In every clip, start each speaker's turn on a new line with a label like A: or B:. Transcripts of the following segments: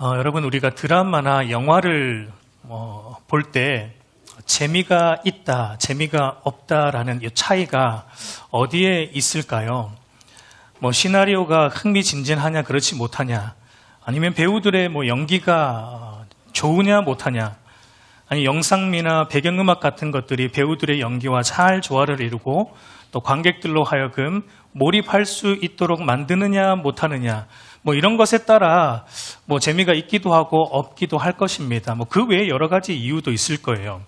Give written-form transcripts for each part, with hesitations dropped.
A: 여러분, 우리가 드라마나 영화를 볼 때 재미가 있다, 재미가 없다라는 이 차이가 어디에 있을까요? 시나리오가 흥미진진하냐, 그렇지 못하냐, 아니면 배우들의 연기가 좋으냐, 못하냐, 아니 영상미나 배경음악 같은 것들이 배우들의 연기와 잘 조화를 이루고 또 관객들로 하여금 몰입할 수 있도록 만드느냐, 못하느냐, 이런 것에 따라 재미가 있기도 하고 없기도 할 것입니다. 그 외에 여러 가지 이유도 있을 거예요.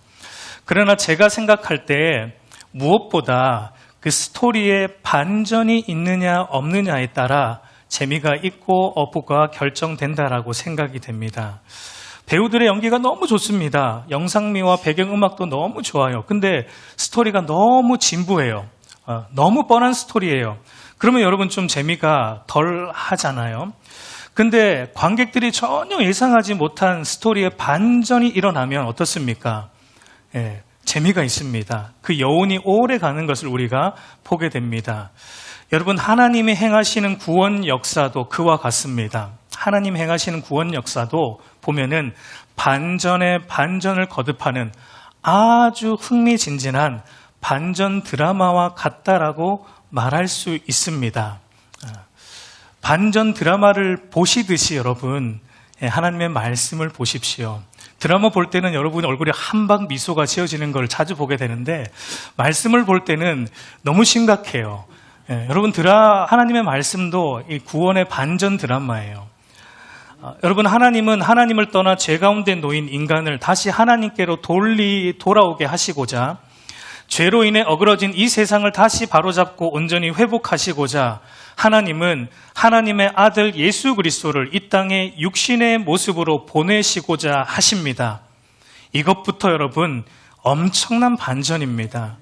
A: 그러나 제가 생각할 때 무엇보다 그 스토리에 반전이 있느냐 없느냐에 따라 재미가 있고 없고가 결정된다라고 생각이 됩니다. 배우들의 연기가 너무 좋습니다. 영상미와 배경음악도 너무 좋아요. 근데 스토리가 너무 진부해요. 너무 뻔한 스토리예요. 그러면 여러분 좀 재미가 덜 하잖아요. 근데 관객들이 전혀 예상하지 못한 스토리에 반전이 일어나면 어떻습니까? 재미가 있습니다. 그 여운이 오래 가는 것을 우리가 보게 됩니다. 여러분, 하나님이 행하시는 구원 역사도 그와 같습니다. 하나님 행하시는 구원 역사도 보면은 반전에 반전을 거듭하는 아주 흥미진진한 반전 드라마와 같다라고 말할 수 있습니다. 반전 드라마를 보시듯이 여러분, 하나님의 말씀을 보십시오. 드라마 볼 때는 여러분 얼굴에 한방 미소가 지어지는 걸 자주 보게 되는데 말씀을 볼 때는 너무 심각해요. 여러분, 하나님의 말씀도 이 구원의 반전 드라마예요. 여러분, 하나님은 하나님을 떠나 죄 가운데 놓인 인간을 다시 하나님께로 돌아오게 하시고자, 죄로 인해 어그러진 이 세상을 다시 바로잡고 온전히 회복하시고자 하나님은 하나님의 아들 예수 그리스도를 이 땅에 육신의 모습으로 보내시고자 하십니다. 이것부터 여러분 엄청난 반전입니다.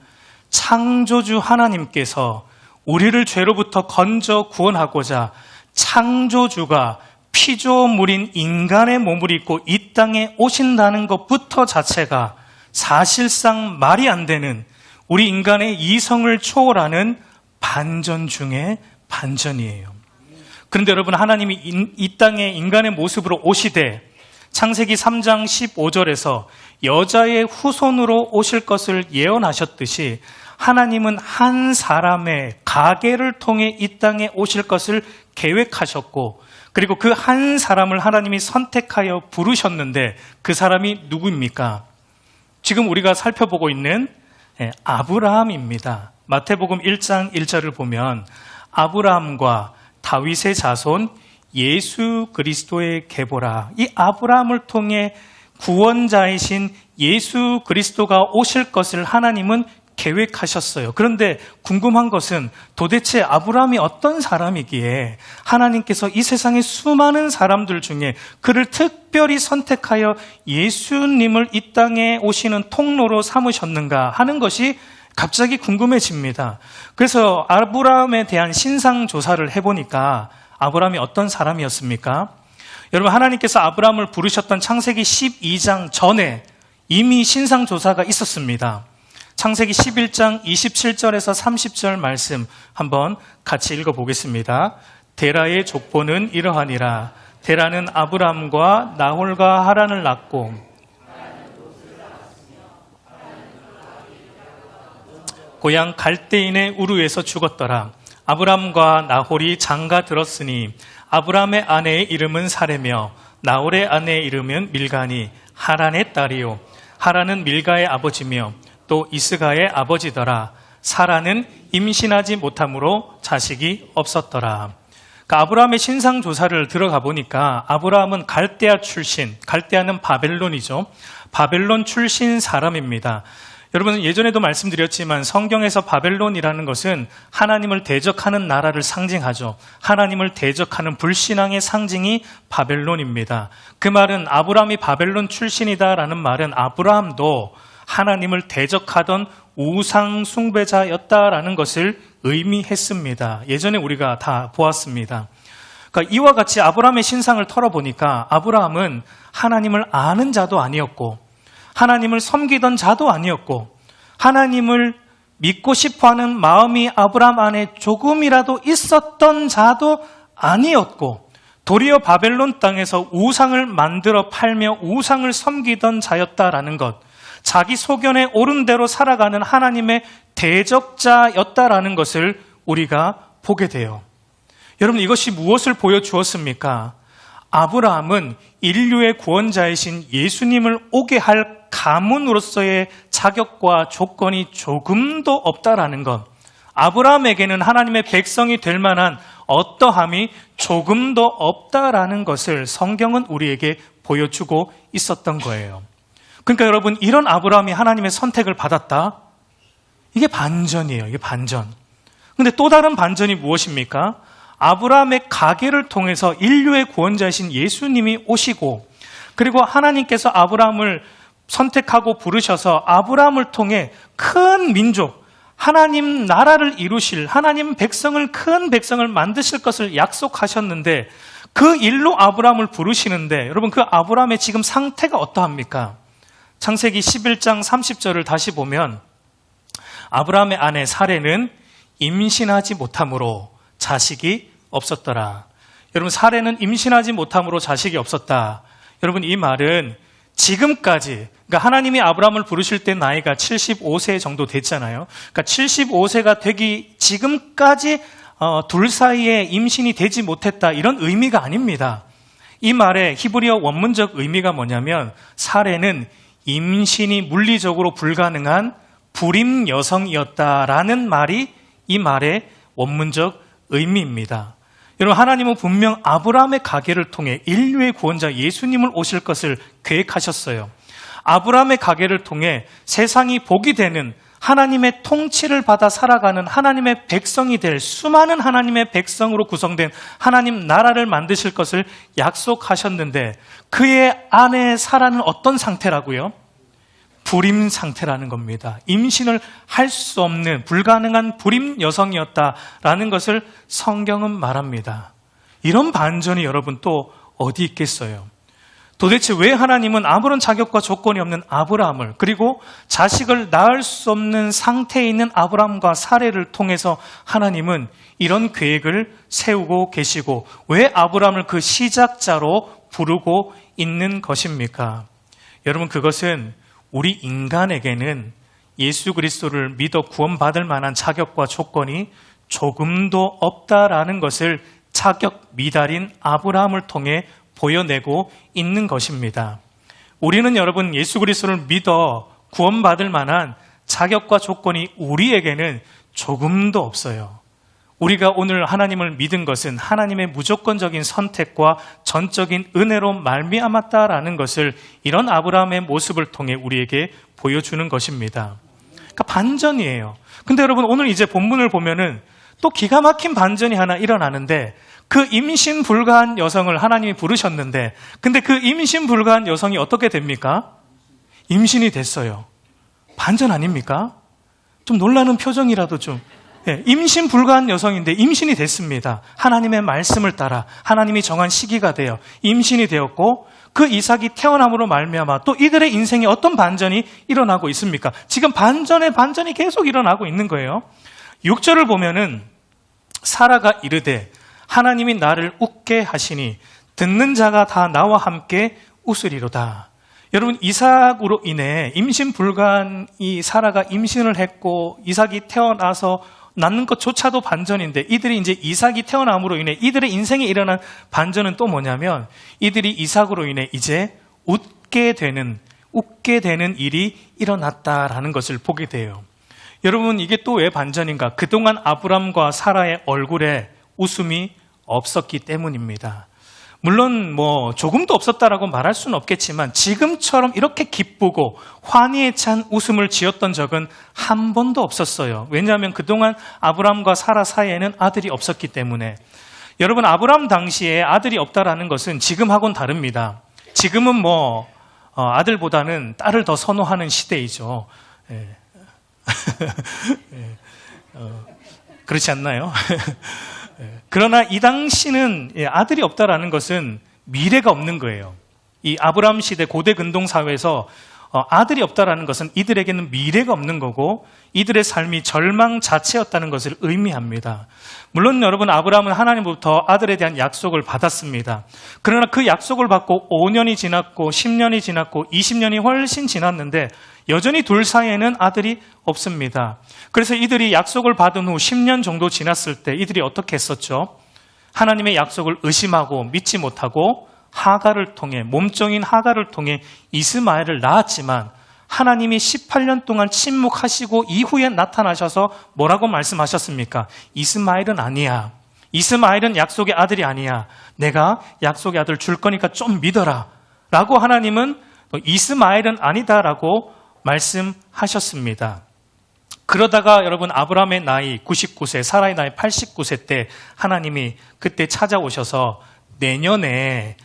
A: 창조주 하나님께서 우리를 죄로부터 건져 구원하고자 창조주가 피조물인 인간의 몸을 입고 이 땅에 오신다는 것부터 자체가 사실상 말이 안 되는, 우리 인간의 이성을 초월하는 반전 중에 반전이에요. 그런데 여러분, 하나님이 이 땅에 인간의 모습으로 오시되 창세기 3장 15절에서 여자의 후손으로 오실 것을 예언하셨듯이 하나님은 한 사람의 가계를 통해 이 땅에 오실 것을 계획하셨고, 그리고 그 한 사람을 하나님이 선택하여 부르셨는데 그 사람이 누구입니까? 지금 우리가 살펴보고 있는 아브라함입니다. 마태복음 1장 1절을 보면 아브라함과 다윗의 자손 예수 그리스도의 계보라, 이 아브라함을 통해 구원자이신 예수 그리스도가 오실 것을 하나님은 계획하셨어요. 그런데 궁금한 것은 도대체 아브라함이 어떤 사람이기에 하나님께서 이 세상의 수많은 사람들 중에 그를 특별히 선택하여 예수님을 이 땅에 오시는 통로로 삼으셨는가 하는 것이 갑자기 궁금해집니다. 그래서 아브라함에 대한 신상 조사를 해보니까 아브라함이 어떤 사람이었습니까? 여러분, 하나님께서 아브라함을 부르셨던 창세기 12장 전에 이미 신상 조사가 있었습니다. 창세기 11장 27절에서 30절 말씀 한번 같이 읽어보겠습니다. 데라의 족보는 이러하니라. 데라는 아브람과 나홀과 하란을 낳고 고향 갈대인의 우르에서 죽었더라. 아브람과 나홀이 장가 들었으니 아브람의 아내의 이름은 사레며 나홀의 아내의 이름은 밀가니 하란의 딸이요. 하란은 밀가의 아버지며 또 이스가의 아버지더라. 사라는 임신하지 못함으로 자식이 없었더라. 아브라함의 신상 조사를 들어가 보니까 아브라함은 갈대아 출신, 갈대아는 바벨론이죠. 바벨론 출신 사람입니다. 여러분, 예전에도 말씀드렸지만 성경에서 바벨론이라는 것은 하나님을 대적하는 나라를 상징하죠. 하나님을 대적하는 불신앙의 상징이 바벨론입니다. 그 말은 아브라함이 바벨론 출신이다라는 말은 아브라함도 하나님을 대적하던 우상 숭배자였다라는 것을 의미했습니다. 예전에 우리가 다 보았습니다. 그러니까 이와 같이 아브라함의 신상을 털어보니까 아브라함은 하나님을 아는 자도 아니었고 하나님을 섬기던 자도 아니었고 하나님을 믿고 싶어하는 마음이 아브라함 안에 조금이라도 있었던 자도 아니었고 도리어 바벨론 땅에서 우상을 만들어 팔며 우상을 섬기던 자였다라는 것, 자기 소견에 옳은 대로 살아가는 하나님의 대적자였다라는 것을 우리가 보게 돼요. 여러분, 이것이 무엇을 보여주었습니까? 아브라함은 인류의 구원자이신 예수님을 오게 할 가문으로서의 자격과 조건이 조금도 없다라는 것, 아브라함에게는 하나님의 백성이 될 만한 어떠함이 조금도 없다라는 것을 성경은 우리에게 보여주고 있었던 거예요. 그러니까 여러분, 이런 아브라함이 하나님의 선택을 받았다? 이게 반전이에요. 이게 반전. 근데 또 다른 반전이 무엇입니까? 아브라함의 가계를 통해서 인류의 구원자이신 예수님이 오시고, 그리고 하나님께서 아브라함을 선택하고 부르셔서 아브라함을 통해 큰 민족, 하나님 나라를 이루실, 하나님 백성을, 큰 백성을 만드실 것을 약속하셨는데, 그 일로 아브라함을 부르시는데, 여러분, 그 아브라함의 지금 상태가 어떠합니까? 창세기 11장 30절을 다시 보면, 아브라함의 아내 사레는 임신하지 못함으로 자식이 없었더라. 여러분, 사레는 임신하지 못함으로 자식이 없었다. 여러분, 이 말은 지금까지, 그러니까 하나님이 아브라함을 부르실 때 나이가 75세 정도 됐잖아요. 그러니까 75세가 되기 지금까지 둘 사이에 임신이 되지 못했다, 이런 의미가 아닙니다. 이 말의 히브리어 원문적 의미가 뭐냐면, 사레는 임신이 물리적으로 불가능한 불임 여성이었다라는 말이 이 말의 원문적 의미입니다. 여러분, 하나님은 분명 아브라함의 가계를 통해 인류의 구원자 예수님을 오실 것을 계획하셨어요. 아브라함의 가계를 통해 세상이 복이 되는, 하나님의 통치를 받아 살아가는 하나님의 백성이 될 수많은 하나님의 백성으로 구성된 하나님 나라를 만드실 것을 약속하셨는데, 그의 아내 사라는 어떤 상태라고요? 불임 상태라는 겁니다. 임신을 할 수 없는 불가능한 불임 여성이었다라는 것을 성경은 말합니다. 이런 반전이 여러분 또 어디 있겠어요? 도대체 왜 하나님은 아무런 자격과 조건이 없는 아브라함을, 그리고 자식을 낳을 수 없는 상태에 있는 아브라함과 사레를 통해서 하나님은 이런 계획을 세우고 계시고, 왜 아브라함을 그 시작자로 부르고 있는 것입니까? 여러분, 그것은 우리 인간에게는 예수 그리스도를 믿어 구원받을 만한 자격과 조건이 조금도 없다라는 것을 자격 미달인 아브라함을 통해 보여내고 있는 것입니다. 우리는 여러분, 예수 그리스도를 믿어 구원받을 만한 자격과 조건이 우리에게는 조금도 없어요. 우리가 오늘 하나님을 믿은 것은 하나님의 무조건적인 선택과 전적인 은혜로 말미암았다라는 것을 이런 아브라함의 모습을 통해 우리에게 보여주는 것입니다. 그러니까 반전이에요. 근데 여러분, 오늘 이제 본문을 보면은 또 기가 막힌 반전이 하나 일어나는데, 그 임신 불가한 여성을 하나님이 부르셨는데, 근데 그 임신 불가한 여성이 어떻게 됩니까? 임신이 됐어요. 반전 아닙니까? 좀 놀라는 표정이라도 좀. 임신 불가한 여성인데 임신이 됐습니다. 하나님의 말씀을 따라 하나님이 정한 시기가 되어 임신이 되었고, 그 이삭이 태어남으로 말미암아 또 이들의 인생에 어떤 반전이 일어나고 있습니까? 지금 반전에 반전이 계속 일어나고 있는 거예요. 6절을 보면은 사라가 이르되 하나님이 나를 웃게 하시니 듣는 자가 다 나와 함께 웃으리로다. 여러분, 이삭으로 인해 임신 불가한 이 사라가 임신을 했고, 이삭이 태어나서 낳는 것조차도 반전인데, 이들이 이제 이삭이 태어남으로 인해 이들의 인생에 일어난 반전은 또 뭐냐면, 이들이 이삭으로 인해 이제 웃게 되는 일이 일어났다라는 것을 보게 돼요. 여러분, 이게 또 왜 반전인가? 그동안 아브람과 사라의 얼굴에 웃음이 없었기 때문입니다. 물론 조금도 없었다라고 말할 수는 없겠지만, 지금처럼 이렇게 기쁘고 환희에 찬 웃음을 지었던 적은 한 번도 없었어요. 왜냐하면 그동안 아브람과 사라 사이에는 아들이 없었기 때문에. 여러분, 아브람 당시에 아들이 없다라는 것은 지금하고는 다릅니다. 지금은 아들보다는 딸을 더 선호하는 시대이죠. 그렇지 않나요? 그러나 이 당시는 아들이 없다라는 것은 미래가 없는 거예요. 이 아브라함 시대 고대 근동 사회에서 아들이 없다라는 것은 이들에게는 미래가 없는 거고 이들의 삶이 절망 자체였다는 것을 의미합니다. 물론 여러분, 아브라함은 하나님부터 아들에 대한 약속을 받았습니다. 그러나 그 약속을 받고 5년이 지났고 10년이 지났고 20년이 훨씬 지났는데 여전히 둘 사이에는 아들이 없습니다. 그래서 이들이 약속을 받은 후 10년 정도 지났을 때 이들이 어떻게 했었죠? 하나님의 약속을 의심하고 믿지 못하고 하갈을 통해, 몸종인 하갈을 통해 이스마엘을 낳았지만 하나님이 18년 동안 침묵하시고 이후에 나타나셔서 뭐라고 말씀하셨습니까? 이스마엘은 아니야. 이스마엘은 약속의 아들이 아니야. 내가 약속의 아들 줄 거니까 좀 믿어라. 라고 하나님은 이스마엘은 아니다라고 말씀하셨습니다. 그러다가 여러분, 아브라함의 나이 99세, 사라의 나이 89세 때 하나님이 그때 찾아오셔서 내년에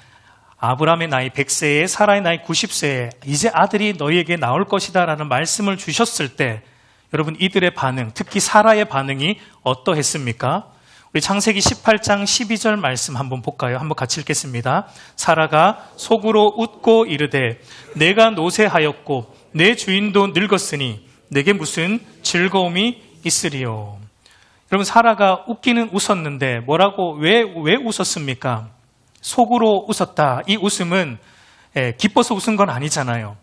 A: 아브라함의 나이 100세에 사라의 나이 90세에 이제 아들이 너희에게 나올 것이다 라는 말씀을 주셨을 때 여러분, 이들의 반응, 특히 사라의 반응이 어떠했습니까? 우리 창세기 18장 12절 말씀 한번 볼까요? 한번 같이 읽겠습니다. 사라가 속으로 웃고 이르되 내가 노쇠하였고 내 주인도 늙었으니 내게 무슨 즐거움이 있으리요. 여러분, 사라가 웃기는 웃었는데 왜 웃었습니까? 속으로 웃었다. 이 웃음은 기뻐서 웃은 건 아니잖아요.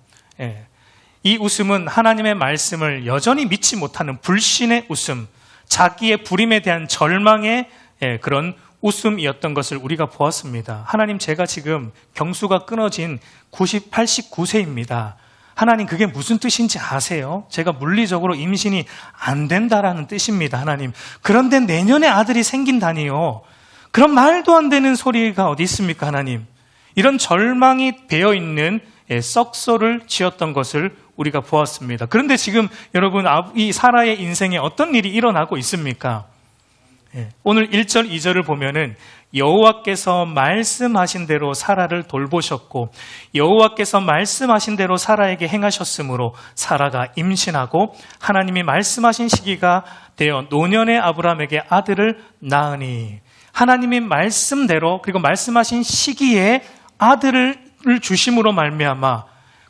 A: 이 웃음은 하나님의 말씀을 여전히 믿지 못하는 불신의 웃음, 자기의 불임에 대한 절망의 그런 웃음이었던 것을 우리가 보았습니다. 하나님, 제가 지금 경수가 끊어진 89세입니다. 하나님, 그게 무슨 뜻인지 아세요? 제가 물리적으로 임신이 안 된다라는 뜻입니다. 하나님, 그런데 내년에 아들이 생긴다니요. 그런 말도 안 되는 소리가 어디 있습니까, 하나님? 이런 절망이 배어있는 썩소를 지었던 것을 우리가 보았습니다. 그런데 지금 여러분, 이 사라의 인생에 어떤 일이 일어나고 있습니까? 오늘 1절, 2절을 보면은 여호와께서 말씀하신 대로 사라를 돌보셨고 여호와께서 말씀하신 대로 사라에게 행하셨으므로 사라가 임신하고 하나님이 말씀하신 시기가 되어 노년의 아브라함에게 아들을 낳으니, 하나님이 말씀대로 그리고 말씀하신 시기에 아들을 주심으로 말미암아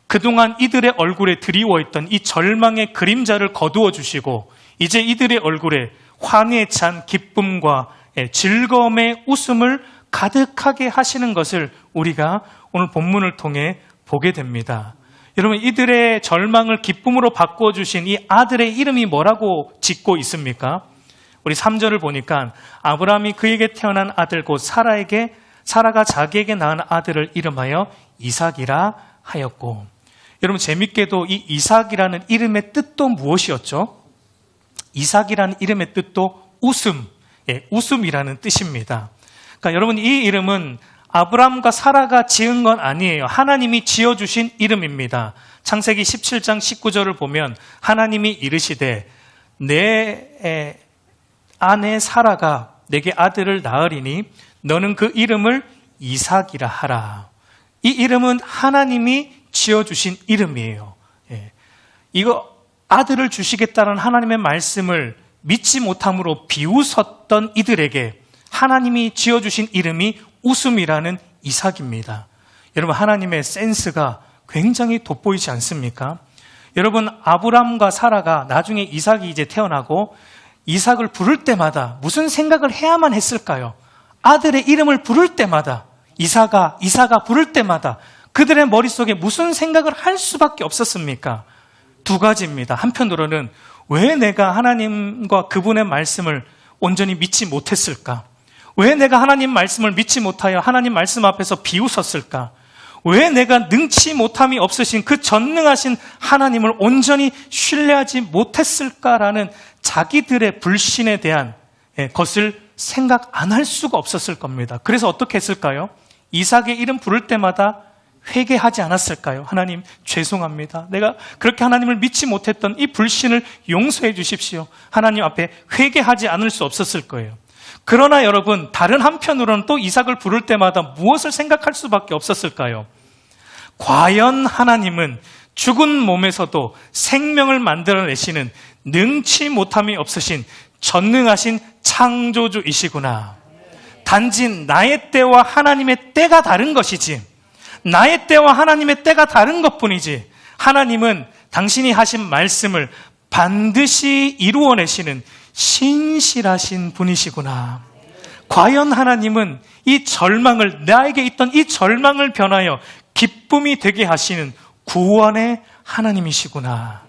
A: 그동안 이들의 얼굴에 드리워있던 이 절망의 그림자를 거두어 주시고 이제 이들의 얼굴에 환희에 찬 기쁨과 즐거움의 웃음을 가득하게 하시는 것을 우리가 오늘 본문을 통해 보게 됩니다. 여러분, 이들의 절망을 기쁨으로 바꾸어 주신 이 아들의 이름이 뭐라고 짓고 있습니까? 우리 3절을 보니까 아브라함이 그에게 태어난 아들 곧 사라가 자기에게 낳은 아들을 이름하여 이삭이라 하였고, 여러분, 재밌게도 이 이삭이라는 이름의 뜻도 무엇이었죠? 이삭이라는 이름의 뜻도 웃음, 웃음이라는 뜻입니다. 그러니까 여러분, 이 이름은 아브라함과 사라가 지은 건 아니에요. 하나님이 지어주신 이름입니다. 창세기 17장 19절을 보면 하나님이 이르시되 내 아내 사라가 내게 아들을 낳으리니 너는 그 이름을 이삭이라 하라. 이 이름은 하나님이 지어주신 이름이에요. 이거 아들을 주시겠다는 하나님의 말씀을 믿지 못함으로 비웃었던 이들에게 하나님이 지어주신 이름이 웃음이라는 이삭입니다. 여러분, 하나님의 센스가 굉장히 돋보이지 않습니까? 여러분, 아브람과 사라가 나중에 이삭이 이제 태어나고 이삭을 부를 때마다 무슨 생각을 해야만 했을까요? 아들의 이름을 부를 때마다 이삭아 부를 때마다 그들의 머릿속에 무슨 생각을 할 수밖에 없었습니까? 두 가지입니다. 한편으로는 왜 내가 하나님과 그분의 말씀을 온전히 믿지 못했을까? 왜 내가 하나님 말씀을 믿지 못하여 하나님 말씀 앞에서 비웃었을까? 왜 내가 능치 못함이 없으신 그 전능하신 하나님을 온전히 신뢰하지 못했을까라는 자기들의 불신에 대한 것을 생각 안 할 수가 없었을 겁니다. 그래서 어떻게 했을까요? 이삭의 이름 부를 때마다 회개하지 않았을까요? 하나님, 죄송합니다. 내가 그렇게 하나님을 믿지 못했던 이 불신을 용서해 주십시오. 하나님 앞에 회개하지 않을 수 없었을 거예요. 그러나 여러분, 다른 한편으로는 또 이삭을 부를 때마다 무엇을 생각할 수밖에 없었을까요? 과연 하나님은 죽은 몸에서도 생명을 만들어내시는 능치 못함이 없으신 전능하신 창조주이시구나. 단지 나의 때와 하나님의 때가 다른 것이지, 나의 때와 하나님의 때가 다른 것뿐이지, 하나님은 당신이 하신 말씀을 반드시 이루어내시는 신실하신 분이시구나. 과연 하나님은 이 절망을, 나에게 있던 이 절망을 변하여 기쁨이 되게 하시는 구원의 하나님이시구나.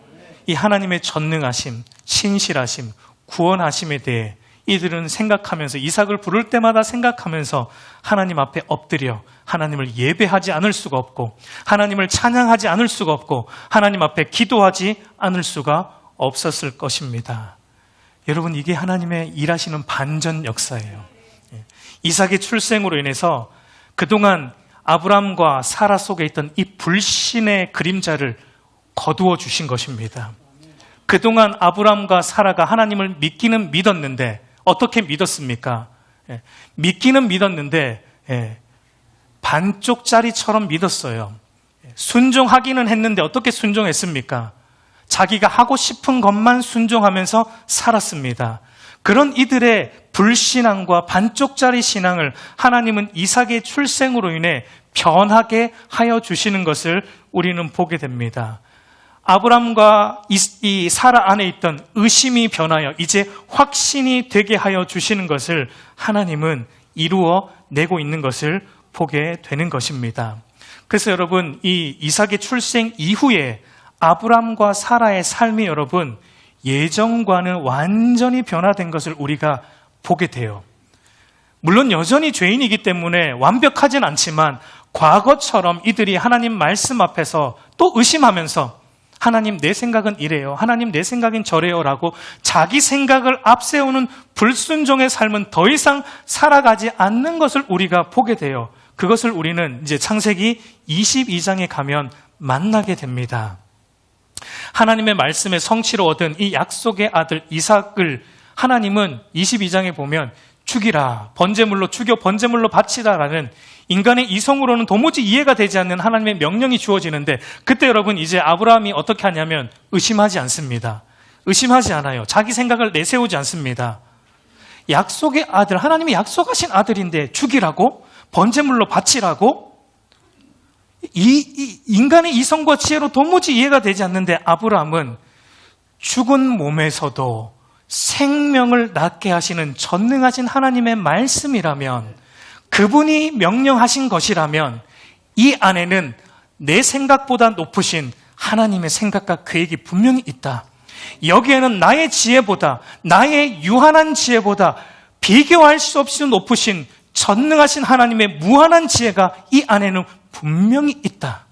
A: 이 하나님의 전능하심, 신실하심, 구원하심에 대해 이들은 생각하면서, 이삭을 부를 때마다 생각하면서 하나님 앞에 엎드려 하나님을 예배하지 않을 수가 없고, 하나님을 찬양하지 않을 수가 없고, 하나님 앞에 기도하지 않을 수가 없었을 것입니다. 여러분, 이게 하나님의 일하시는 반전 역사예요. 이삭의 출생으로 인해서 그동안 아브람과 사라 속에 있던 이 불신의 그림자를 거두어 주신 것입니다. 그동안 아브람과 사라가 하나님을 믿기는 믿었는데, 어떻게 믿었습니까? 믿기는 믿었는데 반쪽짜리처럼 믿었어요. 순종하기는 했는데 어떻게 순종했습니까? 자기가 하고 싶은 것만 순종하면서 살았습니다. 그런 이들의 불신앙과 반쪽짜리 신앙을 하나님은 이삭의 출생으로 인해 변하게 하여 주시는 것을 우리는 보게 됩니다. 아브람과 이 사라 안에 있던 의심이 변하여 이제 확신이 되게 하여 주시는 것을 하나님은 이루어 내고 있는 것을 보게 되는 것입니다. 그래서 여러분, 이 이삭의 출생 이후에 아브람과 사라의 삶이 여러분 예전과는 완전히 변화된 것을 우리가 보게 돼요. 물론 여전히 죄인이기 때문에 완벽하진 않지만 과거처럼 이들이 하나님 말씀 앞에서 또 의심하면서 하나님 내 생각은 이래요, 하나님 내 생각은 저래요 라고 자기 생각을 앞세우는 불순종의 삶은 더 이상 살아가지 않는 것을 우리가 보게 돼요. 그것을 우리는 이제 창세기 22장에 가면 만나게 됩니다. 하나님의 말씀의 성취로 얻은 이 약속의 아들 이삭을 하나님은 22장에 보면 죽이라, 번제물로 죽여 번제물로 바치라라는 인간의 이성으로는 도무지 이해가 되지 않는 하나님의 명령이 주어지는데, 그때 여러분 이제 아브라함이 어떻게 하냐면 의심하지 않습니다. 의심하지 않아요. 자기 생각을 내세우지 않습니다. 약속의 아들, 하나님이 약속하신 아들인데 죽이라고? 번제물로 바치라고? 이 인간의 이성과 지혜로 도무지 이해가 되지 않는데 아브라함은 죽은 몸에서도 생명을 낳게 하시는 전능하신 하나님의 말씀이라면, 그분이 명령하신 것이라면 이 안에는 내 생각보다 높으신 하나님의 생각과 계획이 분명히 있다. 여기에는 나의 지혜보다, 나의 유한한 지혜보다 비교할 수 없이 높으신 전능하신 하나님의 무한한 지혜가 이 안에는 분명히 있다.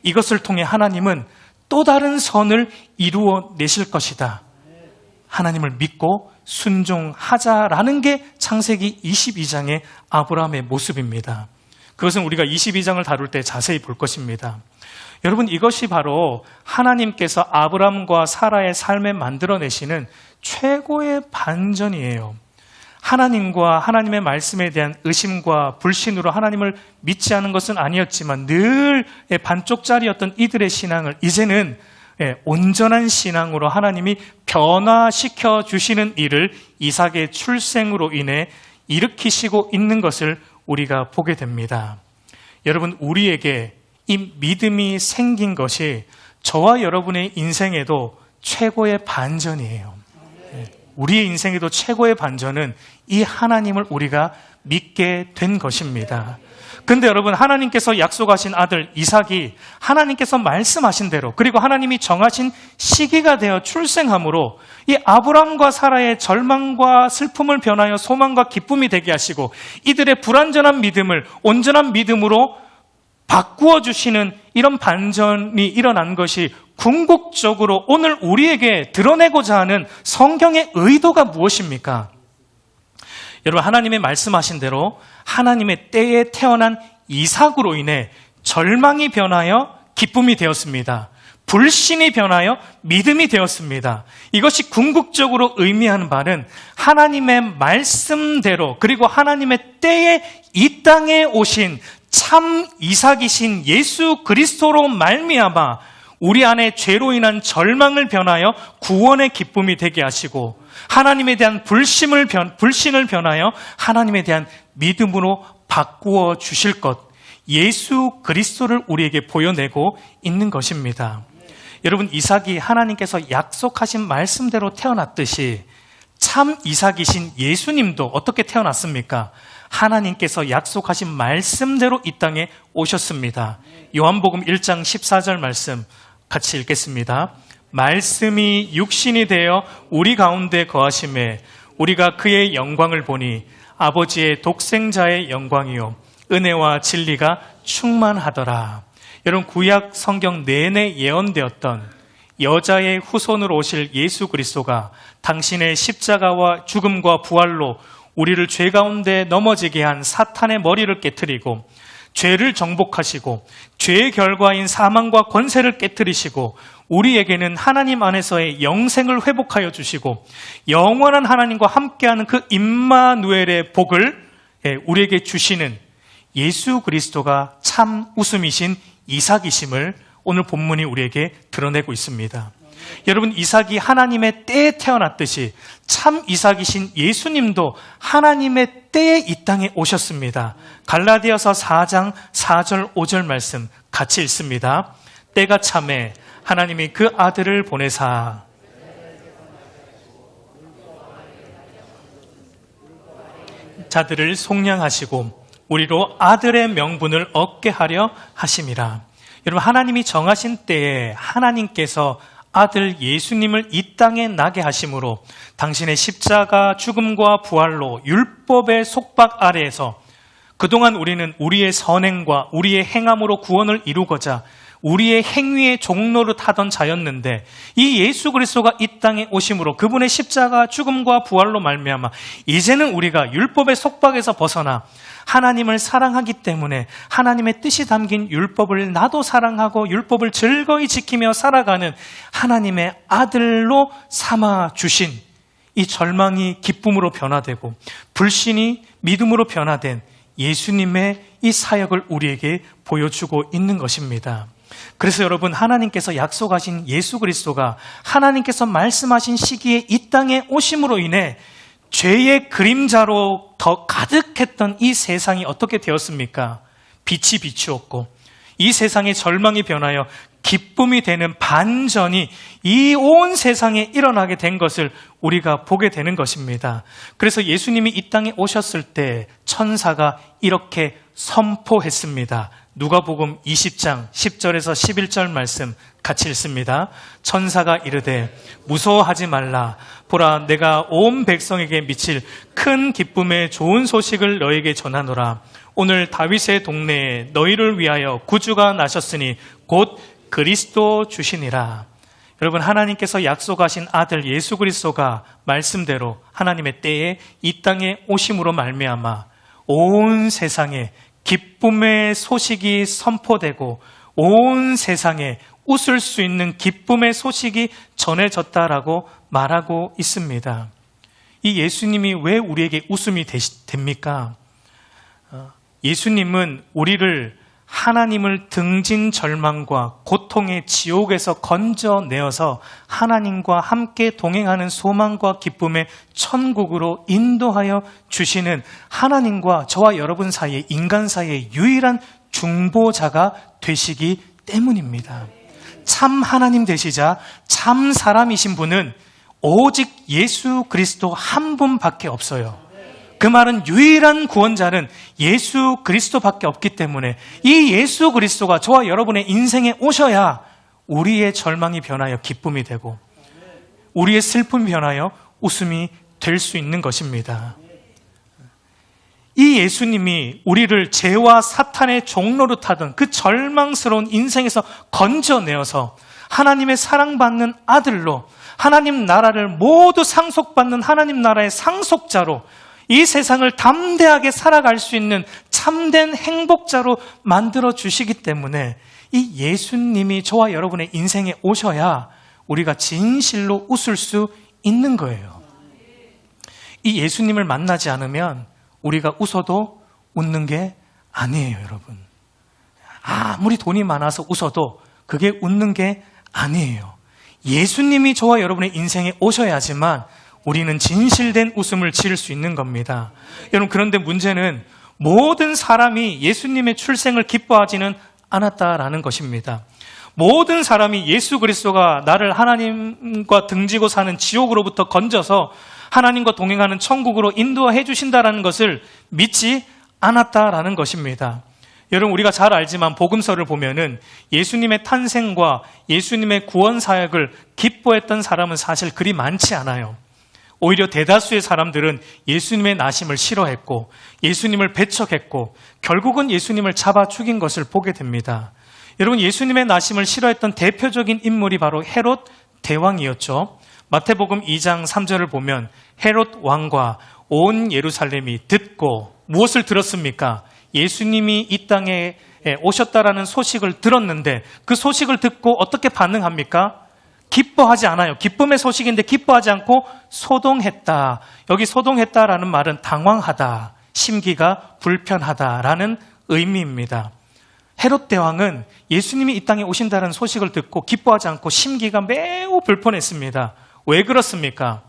A: 이것을 통해 하나님은 또 다른 선을 이루어 내실 것이다. 하나님을 믿고 순종하자라는 게 창세기 22장의 아브라함의 모습입니다. 그것은 우리가 22장을 다룰 때 자세히 볼 것입니다. 여러분, 이것이 바로 하나님께서 아브라함과 사라의 삶에 만들어내시는 최고의 반전이에요. 하나님과 하나님의 말씀에 대한 의심과 불신으로 하나님을 믿지 않은 것은 아니었지만 늘 반쪽짜리였던 이들의 신앙을 이제는 온전한 신앙으로 하나님이 변화시켜 주시는 일을 이삭의 출생으로 인해 일으키시고 있는 것을 우리가 보게 됩니다. 여러분, 우리에게 이 믿음이 생긴 것이 저와 여러분의 인생에도 최고의 반전이에요. 우리의 인생에도 최고의 반전은 이 하나님을 우리가 믿게 된 것입니다. 근데 여러분, 하나님께서 약속하신 아들 이삭이 하나님께서 말씀하신 대로, 그리고 하나님이 정하신 시기가 되어 출생함으로 이 아브람과 사라의 절망과 슬픔을 변하여 소망과 기쁨이 되게 하시고 이들의 불완전한 믿음을 온전한 믿음으로 바꾸어 주시는 이런 반전이 일어난 것이 궁극적으로 오늘 우리에게 드러내고자 하는 성경의 의도가 무엇입니까? 여러분, 하나님의 말씀하신 대로 하나님의 때에 태어난 이삭으로 인해 절망이 변하여 기쁨이 되었습니다. 불신이 변하여 믿음이 되었습니다. 이것이 궁극적으로 의미하는 바는 하나님의 말씀대로, 그리고 하나님의 때에 이 땅에 오신 참 이삭이신 예수 그리스도로 말미암아 우리 안에 죄로 인한 절망을 변하여 구원의 기쁨이 되게 하시고, 하나님에 대한 불신을 변하여 하나님에 대한 믿음으로 바꾸어 주실 것, 예수 그리스도를 우리에게 보여내고 있는 것입니다. 여러분, 이삭이 하나님께서 약속하신 말씀대로 태어났듯이 참 이삭이신 예수님도 어떻게 태어났습니까? 하나님께서 약속하신 말씀대로 이 땅에 오셨습니다. 요한복음 1장 14절 말씀 같이 읽겠습니다. 말씀이 육신이 되어 우리 가운데 거하심에 우리가 그의 영광을 보니 아버지의 독생자의 영광이요 은혜와 진리가 충만하더라. 여러분, 구약 성경 내내 예언되었던 여자의 후손으로 오실 예수 그리스도가 당신의 십자가와 죽음과 부활로 우리를 죄 가운데 넘어지게 한 사탄의 머리를 깨트리고 죄를 정복하시고 죄의 결과인 사망과 권세를 깨트리시고 우리에게는 하나님 안에서의 영생을 회복하여 주시고 영원한 하나님과 함께하는 그 임마누엘의 복을 우리에게 주시는 예수 그리스도가 참 웃음이신 이삭이심을 오늘 본문이 우리에게 드러내고 있습니다. 여러분, 이삭이 하나님의 때에 태어났듯이 참 이삭이신 예수님도 하나님의 때에 이 땅에 오셨습니다. 갈라디아서 4장 4절 5절 말씀 같이 읽습니다. 때가 참에 하나님이 그 아들을 보내사 자들을 속량하시고 우리로 아들의 명분을 얻게 하려 하심이라. 여러분, 하나님이 정하신 때에 하나님께서 아들 예수님을 이 땅에 나게 하심으로 당신의 십자가 죽음과 부활로 율법의 속박 아래에서 그동안 우리는 우리의 선행과 우리의 행함으로 구원을 이루고자 우리의 행위의 종로를 타던 자였는데 이 예수 그리스도가 이 땅에 오심으로 그분의 십자가 죽음과 부활로 말미암아 이제는 우리가 율법의 속박에서 벗어나 하나님을 사랑하기 때문에 하나님의 뜻이 담긴 율법을 나도 사랑하고 율법을 즐거이 지키며 살아가는 하나님의 아들로 삼아 주신 이 절망이 기쁨으로 변화되고 불신이 믿음으로 변화된 예수님의 이 사역을 우리에게 보여주고 있는 것입니다. 그래서 여러분, 하나님께서 약속하신 예수 그리스도가 하나님께서 말씀하신 시기에 이 땅에 오심으로 인해 죄의 그림자로 더 가득했던 이 세상이 어떻게 되었습니까? 빛이 비추었고 이 세상의 절망이 변하여 기쁨이 되는 반전이 이 온 세상에 일어나게 된 것을 우리가 보게 되는 것입니다. 그래서 예수님이 이 땅에 오셨을 때 천사가 이렇게 선포했습니다. 누가복음 20장 10절에서 11절 말씀 같이 읽습니다. 천사가 이르되 무서워하지 말라. 보라, 내가 온 백성에게 미칠 큰 기쁨의 좋은 소식을 너에게 전하노라. 오늘 다윗의 동네에 너희를 위하여 구주가 나셨으니 곧 그리스도 주시니라. 여러분, 하나님께서 약속하신 아들 예수 그리스도가 말씀대로 하나님의 때에 이 땅에 오심으로 말미암아 온 세상에 기쁨의 소식이 선포되고 온 세상에 웃을 수 있는 기쁨의 소식이 전해졌다라고 말하고 있습니다. 이 예수님이 왜 우리에게 웃음이 됩니까? 예수님은 우리를 하나님을 등진 절망과 고통의 지옥에서 건져내어서 하나님과 함께 동행하는 소망과 기쁨의 천국으로 인도하여 주시는 하나님과 저와 여러분 사이에, 인간 사이의 유일한 중보자가 되시기 때문입니다. 참 하나님 되시자 참 사람이신 분은 오직 예수 그리스도 한 분밖에 없어요. 그 말은 유일한 구원자는 예수 그리스도밖에 없기 때문에 이 예수 그리스도가 저와 여러분의 인생에 오셔야 우리의 절망이 변하여 기쁨이 되고 우리의 슬픔이 변하여 웃음이 될 수 있는 것입니다. 이 예수님이 우리를 죄와 사탄의 종로로 타던 그 절망스러운 인생에서 건져내어서 하나님의 사랑받는 아들로 하나님 나라를 모두 상속받는 하나님 나라의 상속자로 이 세상을 담대하게 살아갈 수 있는 참된 행복자로 만들어 주시기 때문에 이 예수님이 저와 여러분의 인생에 오셔야 우리가 진실로 웃을 수 있는 거예요. 이 예수님을 만나지 않으면 우리가 웃어도 웃는 게 아니에요, 여러분. 아무리 돈이 많아서 웃어도 그게 웃는 게 아니에요. 예수님이 저와 여러분의 인생에 오셔야지만 우리는 진실된 웃음을 지을 수 있는 겁니다. 여러분, 그런데 문제는 모든 사람이 예수님의 출생을 기뻐하지는 않았다라는 것입니다. 모든 사람이 예수 그리스도가 나를 하나님과 등지고 사는 지옥으로부터 건져서 하나님과 동행하는 천국으로 인도해 주신다라는 것을 믿지 않았다라는 것입니다. 여러분, 우리가 잘 알지만 복음서를 보면은 예수님의 탄생과 예수님의 구원 사역을 기뻐했던 사람은 사실 그리 많지 않아요. 오히려 대다수의 사람들은 예수님의 나심을 싫어했고 예수님을 배척했고 결국은 예수님을 잡아 죽인 것을 보게 됩니다. 여러분, 예수님의 나심을 싫어했던 대표적인 인물이 바로 헤롯 대왕이었죠. 마태복음 2장 3절을 보면 헤롯 왕과 온 예루살렘이 듣고 무엇을 들었습니까? 예수님이 이 땅에 오셨다라는 소식을 들었는데 그 소식을 듣고 어떻게 반응합니까? 기뻐하지 않아요. 기쁨의 소식인데 기뻐하지 않고 소동했다. 여기 소동했다라는 말은 당황하다, 심기가 불편하다라는 의미입니다. 헤롯 대왕은 예수님이 이 땅에 오신다는 소식을 듣고 기뻐하지 않고 심기가 매우 불편했습니다. 왜 그렇습니까?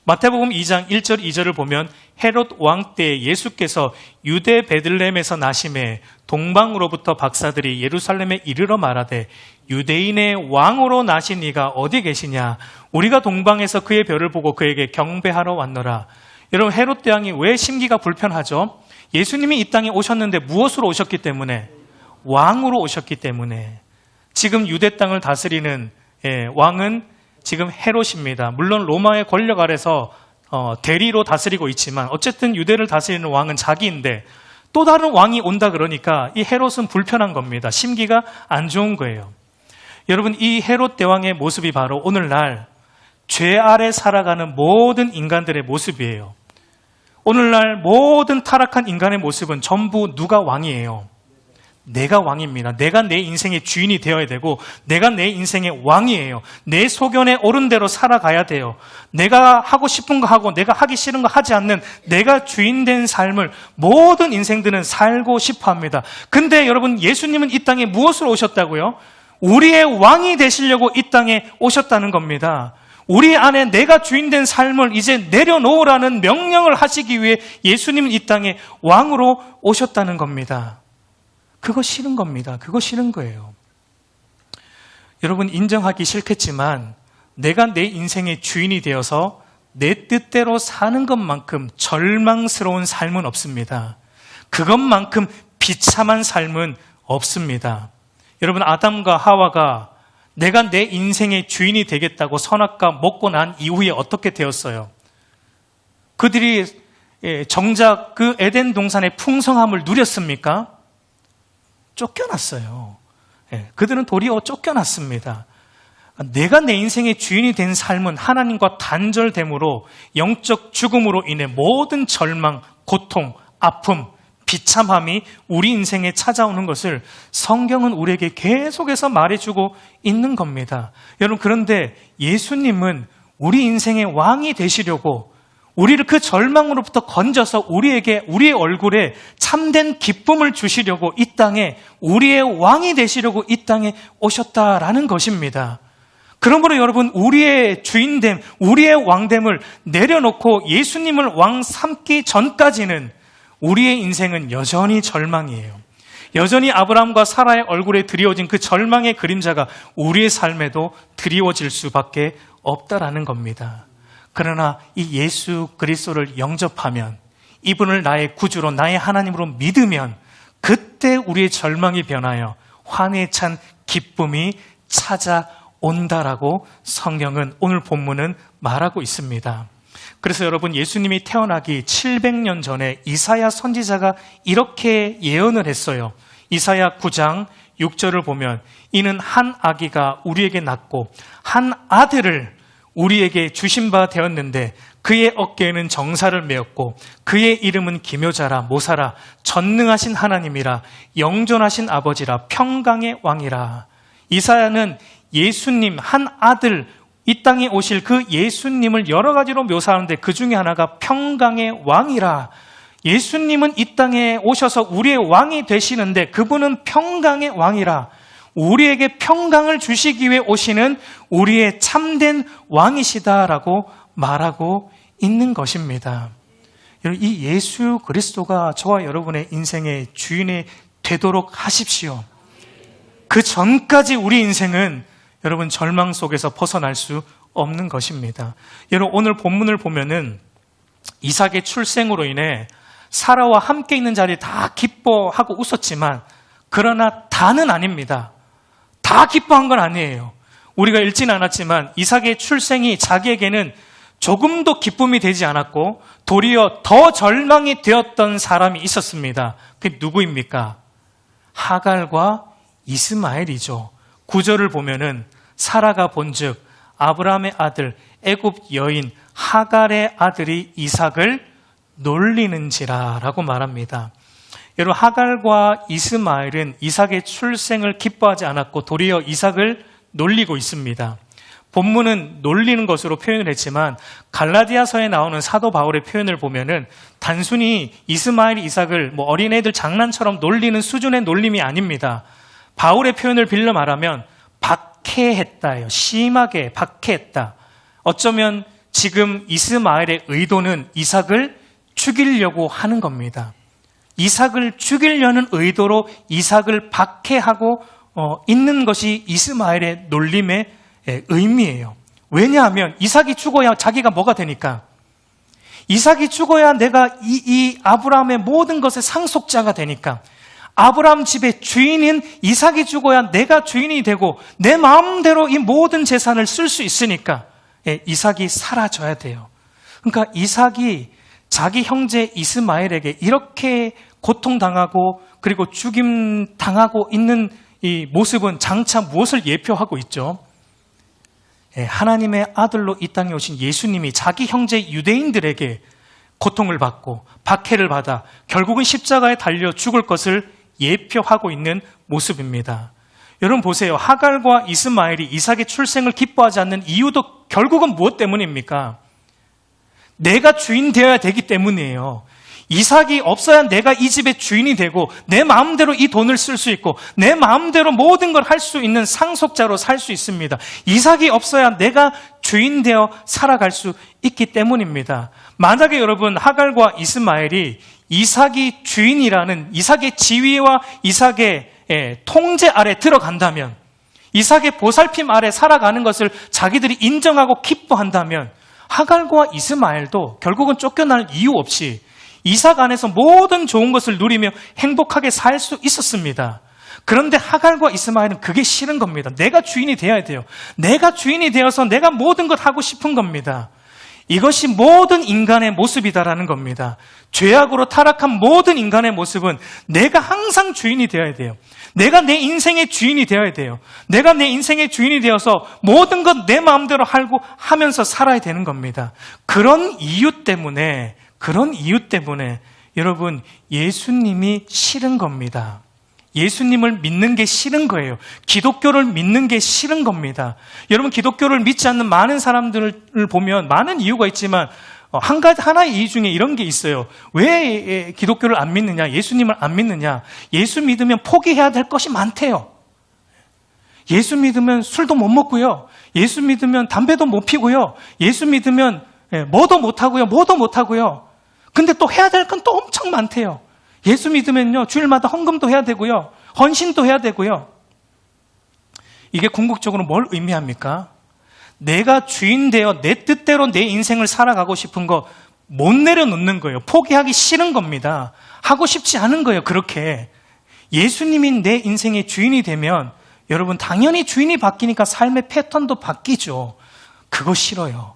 A: 마태복음 2장 1절 2절을 보면 헤롯 왕 때 예수께서 유대 베들레헴에서 나심에 동방으로부터 박사들이 예루살렘에 이르러 말하되 유대인의 왕으로 나신 이가 어디 계시냐? 우리가 동방에서 그의 별을 보고 그에게 경배하러 왔노라. 여러분, 헤롯 대왕이 왜 심기가 불편하죠? 예수님이 이 땅에 오셨는데 무엇으로 오셨기 때문에? 왕으로 오셨기 때문에. 지금 유대 땅을 다스리는 왕은 지금 헤롯입니다. 물론 로마의 권력 아래서 대리로 다스리고 있지만 어쨌든 유대를 다스리는 왕은 자기인데 또 다른 왕이 온다 그러니까 이 헤롯은 불편한 겁니다. 심기가 안 좋은 거예요. 여러분, 이 헤롯 대왕의 모습이 바로 오늘날 죄 아래 살아가는 모든 인간들의 모습이에요. 오늘날 모든 타락한 인간의 모습은 전부 누가 왕이에요? 내가 왕입니다. 내가 내 인생의 주인이 되어야 되고 내가 내 인생의 왕이에요. 내 소견에 옳은 대로 살아가야 돼요. 내가 하고 싶은 거 하고 내가 하기 싫은 거 하지 않는 내가 주인된 삶을 모든 인생들은 살고 싶어 합니다. 근데 여러분, 예수님은 이 땅에 무엇을 오셨다고요? 우리의 왕이 되시려고 이 땅에 오셨다는 겁니다. 우리 안에 내가 주인된 삶을 이제 내려놓으라는 명령을 하시기 위해 예수님은 이 땅에 왕으로 오셨다는 겁니다. 그거 싫은 겁니다. 그거 싫은 거예요. 여러분, 인정하기 싫겠지만 내가 내 인생의 주인이 되어서 내 뜻대로 사는 것만큼 절망스러운 삶은 없습니다. 그것만큼 비참한 삶은 없습니다. 여러분, 아담과 하와가 내가 내 인생의 주인이 되겠다고 선악과 먹고 난 이후에 어떻게 되었어요? 그들이 정작 그 에덴 동산의 풍성함을 누렸습니까? 쫓겨났어요. 그들은 도리어 쫓겨났습니다. 내가 내 인생의 주인이 된 삶은 하나님과 단절됨으로 영적 죽음으로 인해 모든 절망, 고통, 아픔, 비참함이 우리 인생에 찾아오는 것을 성경은 우리에게 계속해서 말해주고 있는 겁니다. 여러분, 그런데 예수님은 우리 인생의 왕이 되시려고 우리를 그 절망으로부터 건져서 우리에게, 우리의 얼굴에 참된 기쁨을 주시려고 이 땅에, 우리의 왕이 되시려고 이 땅에 오셨다라는 것입니다. 그러므로 여러분, 우리의 주인됨, 우리의 왕됨을 내려놓고 예수님을 왕 삼기 전까지는 우리의 인생은 여전히 절망이에요. 여전히 아브라함과 사라의 얼굴에 드리워진 그 절망의 그림자가 우리의 삶에도 드리워질 수밖에 없다라는 겁니다. 그러나 이 예수 그리스도를 영접하면, 이분을 나의 구주로, 나의 하나님으로 믿으면 그때 우리의 절망이 변하여 환희에 찬 기쁨이 찾아온다라고 성경은, 오늘 본문은 말하고 있습니다. 그래서 여러분, 예수님이 태어나기 700년 전에 이사야 선지자가 이렇게 예언을 했어요. 이사야 9장 6절을 보면 이는 한 아기가 우리에게 낳고 한 아들을 우리에게 주신 바 되었는데 그의 어깨에는 정사를 메었고 그의 이름은 기묘자라, 모사라, 전능하신 하나님이라, 영존하신 아버지라, 평강의 왕이라. 이사야는 예수님, 한 아들, 이 땅에 오실 그 예수님을 여러 가지로 묘사하는데 그 중에 하나가 평강의 왕이라. 예수님은 이 땅에 오셔서 우리의 왕이 되시는데 그분은 평강의 왕이라. 우리에게 평강을 주시기 위해 오시는 우리의 참된 왕이시다라고 말하고 있는 것입니다. 이 예수 그리스도가 저와 여러분의 인생의 주인이 되도록 하십시오. 그 전까지 우리 인생은 여러분 절망 속에서 벗어날 수 없는 것입니다. 여러분 오늘 본문을 보면은 이삭의 출생으로 인해 사라와 함께 있는 자리에 다 기뻐하고 웃었지만 그러나 다는 아닙니다. 다 기뻐한 건 아니에요. 우리가 읽지는 않았지만 이삭의 출생이 자기에게는 조금도 기쁨이 되지 않았고 도리어 더 절망이 되었던 사람이 있었습니다. 그게 누구입니까? 하갈과 이스마엘이죠. 9절을 보면은 사라가 본즉 아브라함의 아들 애굽 여인 하갈의 아들이 이삭을 놀리는지라라고 말합니다. 여러분 하갈과 이스마엘은 이삭의 출생을 기뻐하지 않았고 도리어 이삭을 놀리고 있습니다. 본문은 놀리는 것으로 표현을 했지만 갈라디아서에 나오는 사도 바울의 표현을 보면은 단순히 이스마엘이 이삭을 어린애들 장난처럼 놀리는 수준의 놀림이 아닙니다. 바울의 표현을 빌려 말하면 박해했다예요. 심하게 박해했다. 어쩌면 지금 이스마엘의 의도는 이삭을 죽이려고 하는 겁니다. 이삭을 죽이려는 의도로 이삭을 박해하고 있는 것이 이스마엘의 놀림의 의미예요. 왜냐하면 이삭이 죽어야 자기가 뭐가 되니까. 이삭이 죽어야 내가 이 아브라함의 모든 것의 상속자가 되니까. 아브라함 집의 주인인 이삭이 죽어야 내가 주인이 되고 내 마음대로 이 모든 재산을 쓸 수 있으니까 이삭이 사라져야 돼요. 그러니까 이삭이 자기 형제 이스마엘에게 이렇게 고통당하고 그리고 죽임당하고 있는 이 모습은 장차 무엇을 예표하고 있죠? 하나님의 아들로 이 땅에 오신 예수님이 자기 형제 유대인들에게 고통을 받고 박해를 받아 결국은 십자가에 달려 죽을 것을 예표하고 있는 모습입니다. 여러분 보세요. 하갈과 이스마엘이 이삭의 출생을 기뻐하지 않는 이유도 결국은 무엇 때문입니까? 내가 주인 되어야 되기 때문이에요. 이삭이 없어야 내가 이 집의 주인이 되고 내 마음대로 이 돈을 쓸 수 있고 내 마음대로 모든 걸 할 수 있는 상속자로 살 수 있습니다. 이삭이 없어야 내가 주인 되어 살아갈 수 있기 때문입니다. 만약에 여러분 하갈과 이스마엘이 이삭이 주인이라는 이삭의 지위와 이삭의 통제 아래 들어간다면 이삭의 보살핌 아래 살아가는 것을 자기들이 인정하고 기뻐한다면 하갈과 이스마엘도 결국은 쫓겨날 이유 없이 이삭 안에서 모든 좋은 것을 누리며 행복하게 살 수 있었습니다. 그런데 하갈과 이스마엘은 그게 싫은 겁니다. 내가 주인이 되어야 돼요. 내가 주인이 되어서 내가 모든 것 하고 싶은 겁니다. 이것이 모든 인간의 모습이다라는 겁니다. 죄악으로 타락한 모든 인간의 모습은 내가 항상 주인이 되어야 돼요. 내가 내 인생의 주인이 되어야 돼요. 내가 내 인생의 주인이 되어서 모든 것 내 마음대로 하면서 살아야 되는 겁니다. 그런 이유 때문에 여러분 예수님이 싫은 겁니다. 예수님을 믿는 게 싫은 거예요. 기독교를 믿는 게 싫은 겁니다. 여러분 기독교를 믿지 않는 많은 사람들을 보면 많은 이유가 있지만 하나의 이유 중에 이런 게 있어요. 왜 기독교를 안 믿느냐? 예수님을 안 믿느냐? 예수 믿으면 포기해야 될 것이 많대요. 예수 믿으면 술도 못 먹고요. 예수 믿으면 담배도 못 피고요. 예수 믿으면 뭐도 못 하고요. 근데 또 해야 될 건 또 엄청 많대요. 예수 믿으면요, 주일마다 헌금도 해야 되고요. 헌신도 해야 되고요. 이게 궁극적으로 뭘 의미합니까? 내가 주인 되어 내 뜻대로 내 인생을 살아가고 싶은 거 못 내려놓는 거예요. 포기하기 싫은 겁니다. 하고 싶지 않은 거예요, 그렇게. 예수님이 내 인생의 주인이 되면 여러분 당연히 주인이 바뀌니까 삶의 패턴도 바뀌죠. 그거 싫어요.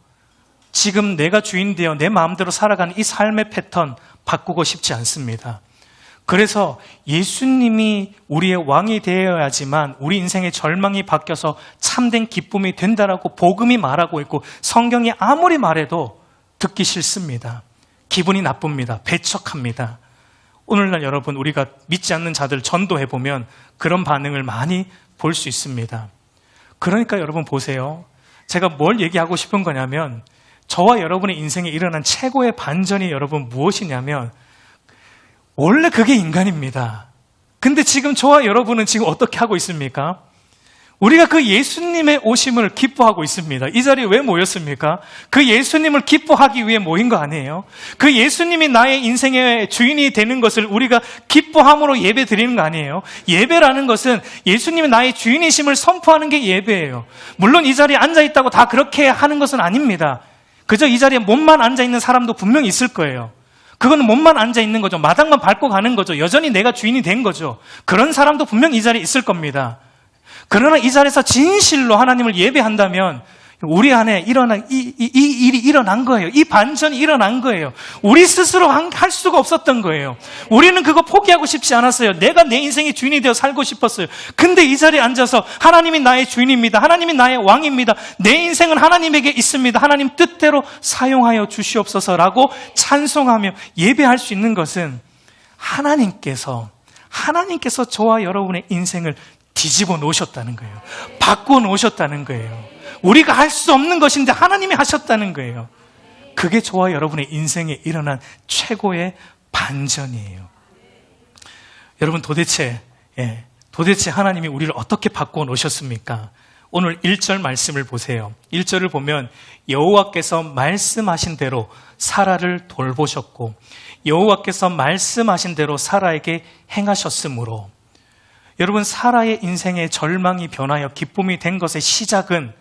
A: 지금 내가 주인 되어 내 마음대로 살아가는 이 삶의 패턴 바꾸고 싶지 않습니다. 그래서 예수님이 우리의 왕이 되어야지만 우리 인생의 절망이 바뀌어서 참된 기쁨이 된다라고 복음이 말하고 있고 성경이 아무리 말해도 듣기 싫습니다. 기분이 나쁩니다. 배척합니다. 오늘날 여러분 우리가 믿지 않는 자들 전도해보면 그런 반응을 많이 볼 수 있습니다. 그러니까 여러분 보세요. 제가 뭘 얘기하고 싶은 거냐면 저와 여러분의 인생에 일어난 최고의 반전이 여러분 무엇이냐면 원래 그게 인간입니다. 근데 지금 저와 여러분은 지금 어떻게 하고 있습니까? 우리가 그 예수님의 오심을 기뻐하고 있습니다. 이 자리에 왜 모였습니까? 그 예수님을 기뻐하기 위해 모인 거 아니에요? 그 예수님이 나의 인생의 주인이 되는 것을 우리가 기뻐함으로 예배 드리는 거 아니에요? 예배라는 것은 예수님이 나의 주인이심을 선포하는 게 예배예요. 물론 이 자리에 앉아있다고 다 그렇게 하는 것은 아닙니다. 그저 이 자리에 몸만 앉아있는 사람도 분명히 있을 거예요. 그거는 몸만 앉아있는 거죠. 마당만 밟고 가는 거죠. 여전히 내가 주인이 된 거죠. 그런 사람도 분명히 이 자리에 있을 겁니다. 그러나 이 자리에서 진실로 하나님을 예배한다면 우리 안에 이 일이 일어난 거예요. 이 반전이 일어난 거예요. 우리 스스로 할 수가 없었던 거예요. 우리는 그거 포기하고 싶지 않았어요. 내가 내 인생의 주인이 되어 살고 싶었어요. 근데 이 자리에 앉아서 하나님이 나의 주인입니다. 하나님이 나의 왕입니다. 내 인생은 하나님에게 있습니다. 하나님 뜻대로 사용하여 주시옵소서라고 찬송하며 예배할 수 있는 것은 하나님께서 저와 여러분의 인생을 뒤집어 놓으셨다는 거예요. 바꿔 놓으셨다는 거예요. 우리가 할 수 없는 것인데 하나님이 하셨다는 거예요. 그게 저와 여러분의 인생에 일어난 최고의 반전이에요. 여러분 도대체 하나님이 우리를 어떻게 바꿔 놓으셨습니까? 오늘 1절 말씀을 보세요. 1절을 보면 여호와께서 말씀하신 대로 사라를 돌보셨고 여호와께서 말씀하신 대로 사라에게 행하셨으므로. 여러분, 사라의 인생의 절망이 변하여 기쁨이 된 것의 시작은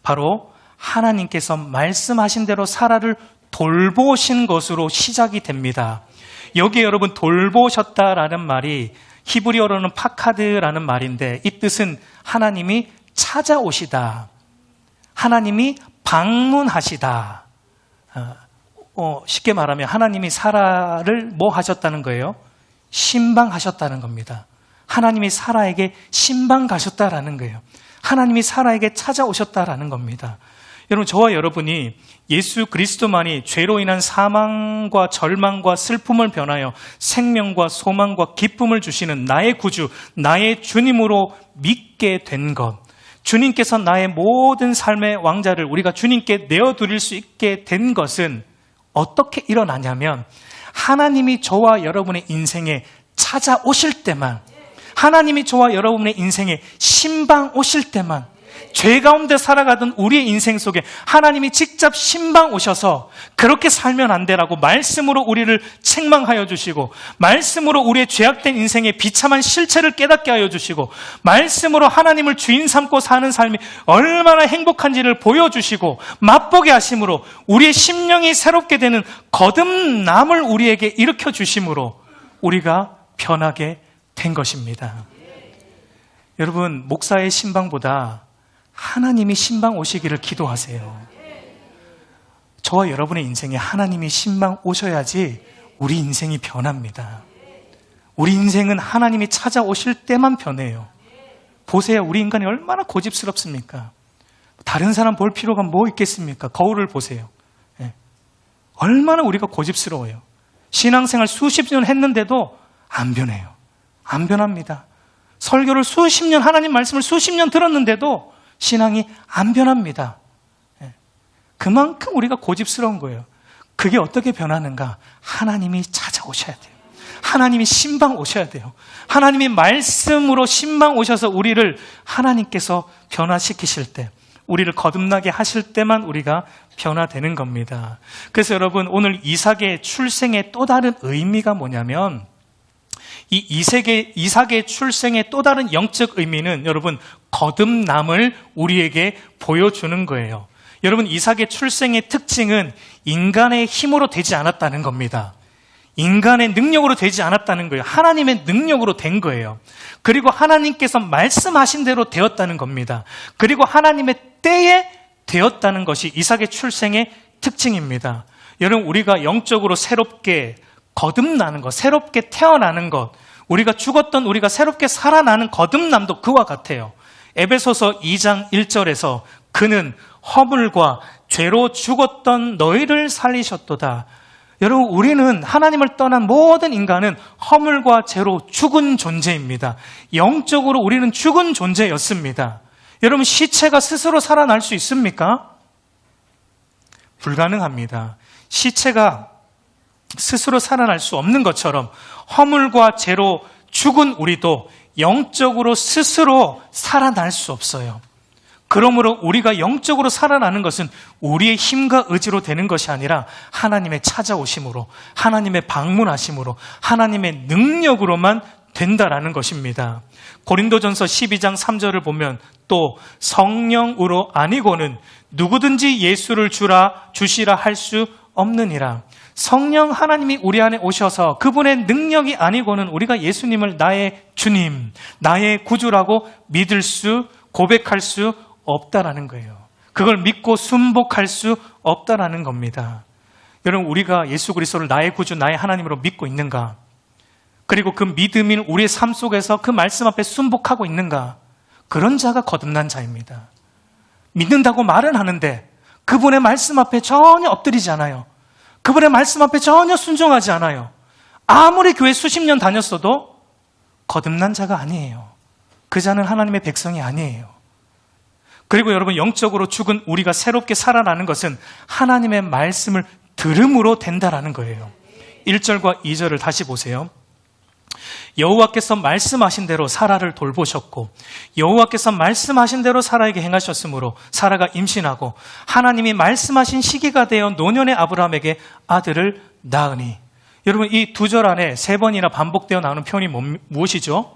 A: 바로 하나님께서 말씀하신 대로 사라를 돌보신 것으로 시작이 됩니다. 여기에 여러분 돌보셨다라는 말이 히브리어로는 파카드라는 말인데 이 뜻은 하나님이 찾아오시다, 하나님이 방문하시다. 쉽게 말하면 하나님이 사라를 뭐 하셨다는 거예요? 신방하셨다는 겁니다. 하나님이 사라에게 신방 가셨다라는 거예요. 하나님이 사라에게 찾아오셨다라는 겁니다. 여러분, 저와 여러분이 예수 그리스도만이 죄로 인한 사망과 절망과 슬픔을 변하여 생명과 소망과 기쁨을 주시는 나의 구주, 나의 주님으로 믿게 된 것, 주님께서 나의 모든 삶의 왕자를 우리가 주님께 내어드릴 수 있게 된 것은 어떻게 일어나냐면 하나님이 저와 여러분의 인생에 찾아오실 때만, 하나님이 저와 여러분의 인생에 신방 오실 때만, 죄 가운데 살아가던 우리의 인생 속에 하나님이 직접 신방 오셔서 그렇게 살면 안 되라고 말씀으로 우리를 책망하여 주시고, 말씀으로 우리의 죄악된 인생의 비참한 실체를 깨닫게 하여 주시고, 말씀으로 하나님을 주인 삼고 사는 삶이 얼마나 행복한지를 보여주시고 맛보게 하심으로 우리의 심령이 새롭게 되는 거듭남을 우리에게 일으켜 주심으로 우리가 변하게 된 것입니다. 여러분, 목사의 신방보다 하나님이 신방 오시기를 기도하세요. 저와 여러분의 인생에 하나님이 신방 오셔야지 우리 인생이 변합니다. 우리 인생은 하나님이 찾아오실 때만 변해요. 보세요, 우리 인간이 얼마나 고집스럽습니까? 다른 사람 볼 필요가 뭐 있겠습니까? 거울을 보세요. 얼마나 우리가 고집스러워요. 신앙생활 수십 년 했는데도 안 변해요. 안 변합니다. 설교를 수십 년, 하나님 말씀을 수십 년 들었는데도 신앙이 안 변합니다. 그만큼 우리가 고집스러운 거예요. 그게 어떻게 변하는가? 하나님이 찾아오셔야 돼요. 하나님이 신방 오셔야 돼요. 하나님이 말씀으로 신방 오셔서 우리를 하나님께서 변화시키실 때, 우리를 거듭나게 하실 때만 우리가 변화되는 겁니다. 그래서 여러분, 오늘 이삭의 출생의 또 다른 의미가 뭐냐면, 이 이삭의 출생의 또 다른 영적 의미는 여러분, 거듭남을 우리에게 보여주는 거예요. 여러분, 이삭의 출생의 특징은 인간의 힘으로 되지 않았다는 겁니다. 인간의 능력으로 되지 않았다는 거예요. 하나님의 능력으로 된 거예요. 그리고 하나님께서 말씀하신 대로 되었다는 겁니다. 그리고 하나님의 때에 되었다는 것이 이삭의 출생의 특징입니다. 여러분, 우리가 영적으로 새롭게 거듭나는 것, 새롭게 태어나는 것, 우리가 죽었던 우리가 새롭게 살아나는 거듭남도 그와 같아요. 에베소서 2장 1절에서 그는 허물과 죄로 죽었던 너희를 살리셨도다. 여러분, 우리는 하나님을 떠난 모든 인간은 허물과 죄로 죽은 존재입니다. 영적으로 우리는 죽은 존재였습니다. 여러분, 시체가 스스로 살아날 수 있습니까? 불가능합니다. 시체가 스스로 살아날 수 없는 것처럼 허물과 죄로 죽은 우리도 영적으로 스스로 살아날 수 없어요. 그러므로 우리가 영적으로 살아나는 것은 우리의 힘과 의지로 되는 것이 아니라 하나님의 찾아오심으로, 하나님의 방문하심으로, 하나님의 능력으로만 된다라는 것입니다. 고린도전서 12장 3절을 보면 또 성령으로 아니고는 누구든지 예수를 주시라 할 수 없느니라. 성령 하나님이 우리 안에 오셔서 그분의 능력이 아니고는 우리가 예수님을 나의 주님, 나의 구주라고 믿을 수, 고백할 수 없다라는 거예요. 그걸 믿고 순복할 수 없다라는 겁니다. 여러분, 우리가 예수 그리스도를 나의 구주, 나의 하나님으로 믿고 있는가? 그리고 그 믿음인 우리의 삶 속에서 그 말씀 앞에 순복하고 있는가? 그런 자가 거듭난 자입니다. 믿는다고 말은 하는데 그분의 말씀 앞에 전혀 엎드리지 않아요. 그분의 말씀 앞에 전혀 순종하지 않아요. 아무리 교회 수십 년 다녔어도 거듭난 자가 아니에요. 그 자는 하나님의 백성이 아니에요. 그리고 여러분, 영적으로 죽은 우리가 새롭게 살아나는 것은 하나님의 말씀을 들음으로 된다라는 거예요. 1절과 2절을 다시 보세요. 여호와께서 말씀하신 대로 사라를 돌보셨고 여호와께서 말씀하신 대로 사라에게 행하셨으므로 사라가 임신하고 하나님이 말씀하신 시기가 되어 노년의 아브라함에게 아들을 낳으니. 여러분, 이 두 절 안에 세 번이나 반복되어 나오는 표현이 무엇이죠?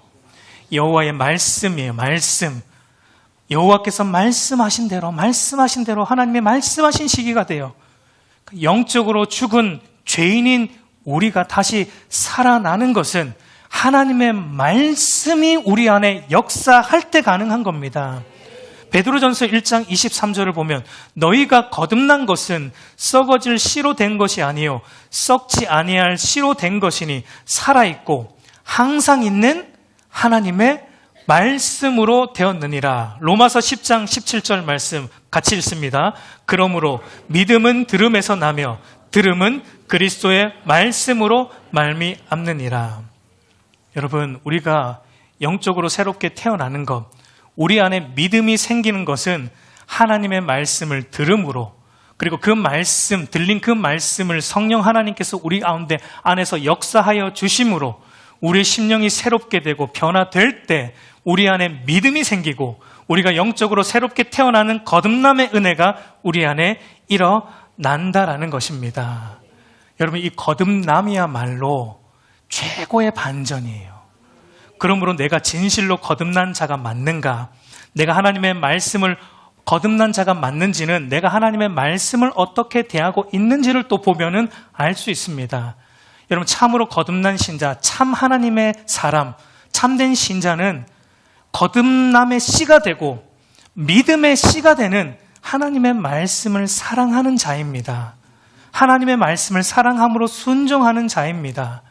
A: 여호와의 말씀이에요. 말씀. 여호와께서 말씀하신 대로 하나님의 말씀하신 시기가 되어 영적으로 죽은 죄인인 우리가 다시 살아나는 것은 하나님의 말씀이 우리 안에 역사할 때 가능한 겁니다. 베드로전서 1장 23절을 보면 너희가 거듭난 것은 썩어질 씨로 된 것이 아니요 썩지 아니할 씨로 된 것이니 살아있고 항상 있는 하나님의 말씀으로 되었느니라. 로마서 10장 17절 말씀 같이 읽습니다. 그러므로 믿음은 들음에서 나며 들음은 그리스도의 말씀으로 말미암느니라. 여러분, 우리가 영적으로 새롭게 태어나는 것, 우리 안에 믿음이 생기는 것은 하나님의 말씀을 들음으로, 그리고 그 말씀, 들린 그 말씀을 성령 하나님께서 우리 가운데 안에서 역사하여 주심으로 우리의 심령이 새롭게 되고 변화될 때 우리 안에 믿음이 생기고 우리가 영적으로 새롭게 태어나는 거듭남의 은혜가 우리 안에 일어난다라는 것입니다. 여러분, 이 거듭남이야말로 최고의 반전이에요. 그러므로 내가 진실로 거듭난 자가 맞는가? 내가 하나님의 말씀을 거듭난 자가 맞는지는 내가 하나님의 말씀을 어떻게 대하고 있는지를 또 보면은 알 수 있습니다. 여러분, 참으로 거듭난 신자, 참 하나님의 사람, 참된 신자는 거듭남의 씨가 되고 믿음의 씨가 되는 하나님의 말씀을 사랑하는 자입니다. 하나님의 말씀을 사랑함으로 순종하는 자입니다.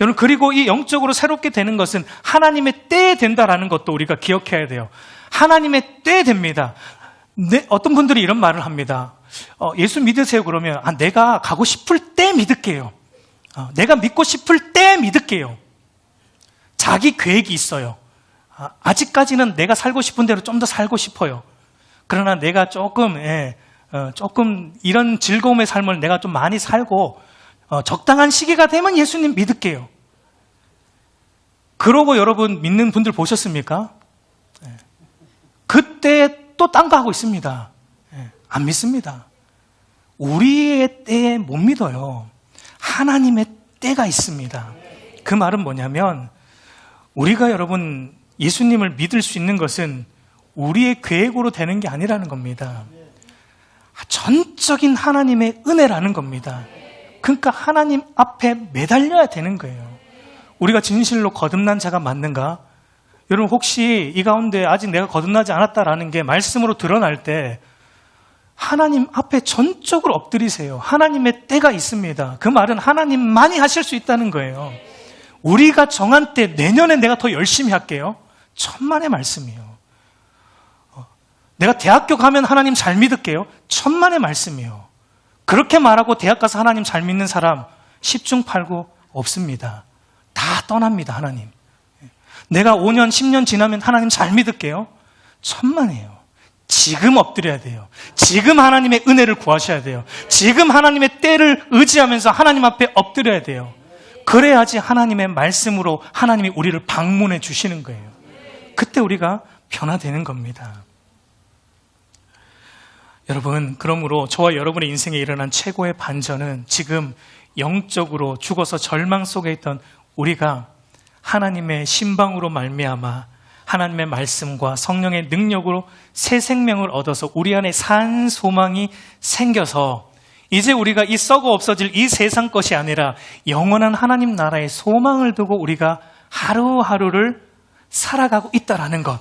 A: 여러분, 그리고 이 영적으로 새롭게 되는 것은 하나님의 때에 된다라는 것도 우리가 기억해야 돼요. 하나님의 때에 됩니다. 어떤 분들이 이런 말을 합니다. 예수 믿으세요 그러면 내가 가고 싶을 때 믿을게요. 내가 믿고 싶을 때 믿을게요. 자기 계획이 있어요. 아직까지는 내가 살고 싶은 대로 좀 더 살고 싶어요. 그러나 내가 조금 이런 즐거움의 삶을 내가 좀 많이 살고 적당한 시기가 되면 예수님 믿을게요. 그러고 여러분 믿는 분들 보셨습니까? 그때 또 딴 거 하고 있습니다. 안 믿습니다. 우리의 때에 못 믿어요. 하나님의 때가 있습니다. 그 말은 뭐냐면 우리가 여러분 예수님을 믿을 수 있는 것은 우리의 계획으로 되는 게 아니라는 겁니다. 전적인 하나님의 은혜라는 겁니다. 그러니까 하나님 앞에 매달려야 되는 거예요. 우리가 진실로 거듭난 자가 맞는가? 여러분, 혹시 이 가운데 아직 내가 거듭나지 않았다라는 게 말씀으로 드러날 때 하나님 앞에 전적으로 엎드리세요. 하나님의 때가 있습니다. 그 말은 하나님만이 하실 수 있다는 거예요. 우리가 정한 때 내년에 내가 더 열심히 할게요. 천만의 말씀이에요. 내가 대학교 가면 하나님 잘 믿을게요. 천만의 말씀이에요. 그렇게 말하고 대학 가서 하나님 잘 믿는 사람 10중 8구 없습니다. 다 떠납니다. 하나님. 내가 5년 10년 지나면 하나님 잘 믿을게요. 천만이에요. 지금 엎드려야 돼요. 지금 하나님의 은혜를 구하셔야 돼요. 지금 하나님의 때를 의지하면서 하나님 앞에 엎드려야 돼요. 그래야지 하나님의 말씀으로 하나님이 우리를 방문해 주시는 거예요. 그때 우리가 변화되는 겁니다. 여러분, 그러므로 저와 여러분의 인생에 일어난 최고의 반전은 지금 영적으로 죽어서 절망 속에 있던 우리가 하나님의 신방으로 말미암아 하나님의 말씀과 성령의 능력으로 새 생명을 얻어서 우리 안에 산 소망이 생겨서 이제 우리가 이 썩어 없어질 이 세상 것이 아니라 영원한 하나님 나라의 소망을 두고 우리가 하루하루를 살아가고 있다라는 것.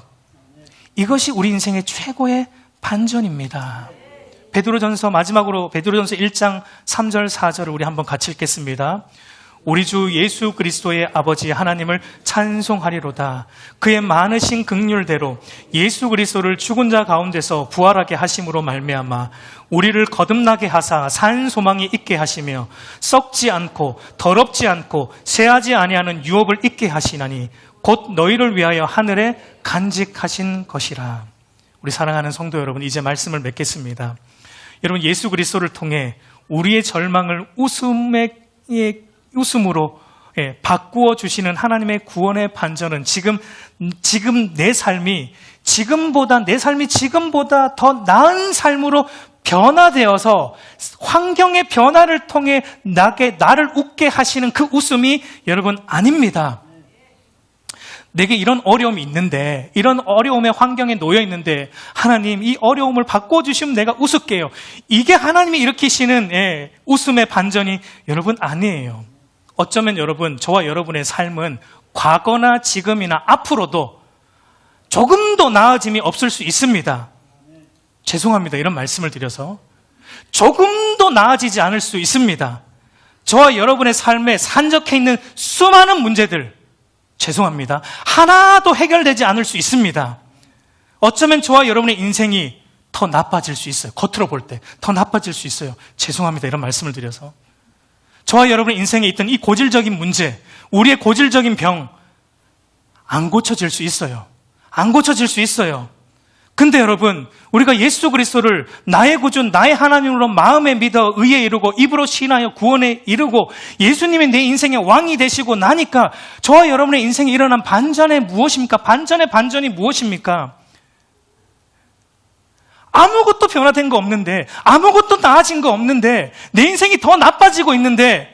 A: 이것이 우리 인생의 최고의 반전입니다. 베드로전서 마지막으로 베드로전서 1장 3절 4절을 우리 한번 같이 읽겠습니다. 우리 주 예수 그리스도의 아버지 하나님을 찬송하리로다. 그의 많으신 긍휼대로 예수 그리스도를 죽은 자 가운데서 부활하게 하심으로 말미암아 우리를 거듭나게 하사 산 소망이 있게 하시며 썩지 않고 더럽지 않고 쇠하지 아니하는 유업을 있게 하시나니 곧 너희를 위하여 하늘에 간직하신 것이라. 우리 사랑하는 성도 여러분, 이제 말씀을 맺겠습니다. 여러분, 예수 그리스도를 통해 우리의 절망을 웃음으로 바꾸어 주시는 하나님의 구원의 반전은 지금 내 삶이 지금보다 더 나은 삶으로 변화되어서 환경의 변화를 통해 나를 웃게 하시는 그 웃음이 여러분 아닙니다. 내게 이런 어려움이 있는데, 이런 어려움의 환경에 놓여 있는데 하나님 이 어려움을 바꿔주시면 내가 웃을게요. 이게 하나님이 일으키시는 웃음의 반전이 여러분 아니에요. 어쩌면 여러분, 저와 여러분의 삶은 과거나 지금이나 앞으로도 조금도 나아짐이 없을 수 있습니다. 죄송합니다. 이런 말씀을 드려서 조금도 나아지지 않을 수 있습니다. 저와 여러분의 삶에 산적해 있는 수많은 문제들, 죄송합니다. 하나도 해결되지 않을 수 있습니다. 어쩌면 저와 여러분의 인생이 더 나빠질 수 있어요. 겉으로 볼 때 더 나빠질 수 있어요. 죄송합니다. 이런 말씀을 드려서 저와 여러분의 인생에 있던 이 고질적인 문제, 우리의 고질적인 병 안 고쳐질 수 있어요. 안 고쳐질 수 있어요. 근데 여러분, 우리가 예수 그리스도를 나의 구주, 나의 하나님으로 마음에 믿어 의에 이르고 입으로 신하여 구원에 이르고 예수님이 내 인생의 왕이 되시고 나니까 저와 여러분의 인생에 일어난 반전이 무엇입니까? 반전의 반전이 무엇입니까? 아무것도 변화된 거 없는데, 아무것도 나아진 거 없는데, 내 인생이 더 나빠지고 있는데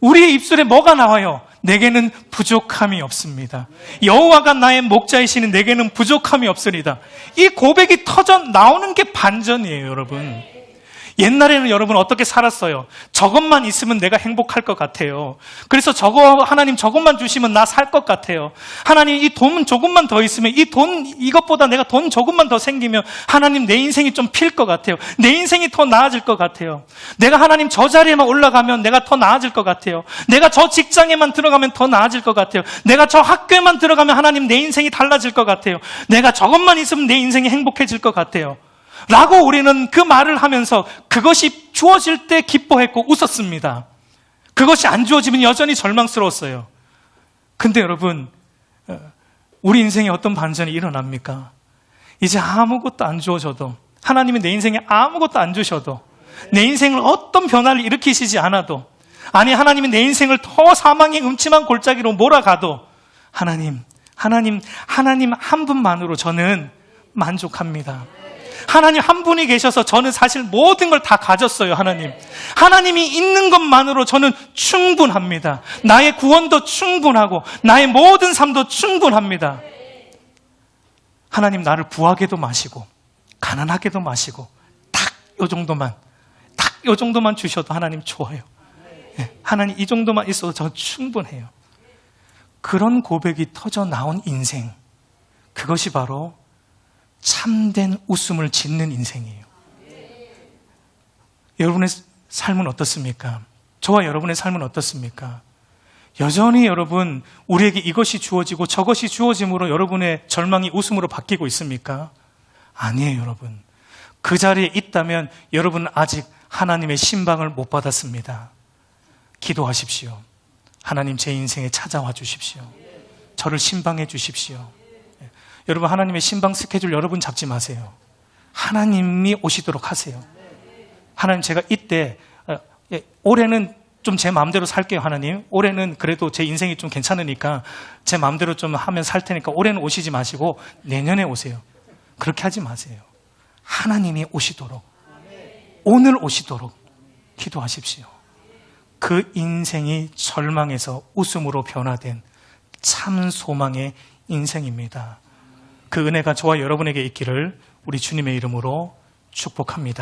A: 우리의 입술에 뭐가 나와요? 내게는 부족함이 없습니다. 여호와가 나의 목자이시는 내게는 부족함이 없으리다. 이 고백이 터져 나오는 게 반전이에요, 여러분. 옛날에는 여러분 어떻게 살았어요? 저것만 있으면 내가 행복할 것 같아요. 그래서 하나님 저것만 주시면 나 살 것 같아요. 하나님 이 돈 조금만 더 있으면 이것보다 내가 돈 조금만 더 생기면 하나님 내 인생이 좀 필 것 같아요. 내 인생이 더 나아질 것 같아요. 내가 하나님 저 자리에만 올라가면 내가 더 나아질 것 같아요. 내가 저 직장에만 들어가면 더 나아질 것 같아요. 내가 저 학교에만 들어가면 하나님 내 인생이 달라질 것 같아요. 내가 저것만 있으면 내 인생이 행복해질 것 같아요. 라고 우리는 그 말을 하면서 그것이 주어질 때 기뻐했고 웃었습니다. 그것이 안 주어지면 여전히 절망스러웠어요. 근데 여러분, 우리 인생에 어떤 반전이 일어납니까? 이제 아무것도 안 주어져도, 하나님이 내 인생에 아무것도 안 주셔도, 내 인생을 어떤 변화를 일으키시지 않아도, 아니 하나님이 내 인생을 더 사망의 음침한 골짜기로 몰아가도 하나님 한 분만으로 저는 만족합니다. 하나님 한 분이 계셔서 저는 사실 모든 걸 다 가졌어요. 하나님이 있는 것만으로 저는 충분합니다. 나의 구원도 충분하고 나의 모든 삶도 충분합니다. 하나님 나를 부하게도 마시고 가난하게도 마시고 딱 요 정도만 주셔도 하나님 좋아요. 하나님 이 정도만 있어도 저 충분해요. 그런 고백이 터져 나온 인생, 그것이 바로 참된 웃음을 짓는 인생이에요. 여러분의 삶은 어떻습니까? 저와 여러분의 삶은 어떻습니까? 여전히 여러분, 우리에게 이것이 주어지고 저것이 주어짐으로 여러분의 절망이 웃음으로 바뀌고 있습니까? 아니에요, 여러분. 그 자리에 있다면 여러분은 아직 하나님의 신방을 못 받았습니다. 기도하십시오. 하나님 제 인생에 찾아와 주십시오. 저를 신방해 주십시오. 여러분, 하나님의 신방 스케줄 여러분 잡지 마세요. 하나님이 오시도록 하세요. 하나님 제가 이때 올해는 좀 제 마음대로 살게요, 하나님. 올해는 그래도 제 인생이 좀 괜찮으니까 제 마음대로 좀 하면 살 테니까 올해는 오시지 마시고 내년에 오세요. 그렇게 하지 마세요. 하나님이 오시도록, 오늘 오시도록 기도하십시오. 그 인생이 절망에서 웃음으로 변화된 참 소망의 인생입니다. 그 은혜가 저와 여러분에게 있기를 우리 주님의 이름으로 축복합니다.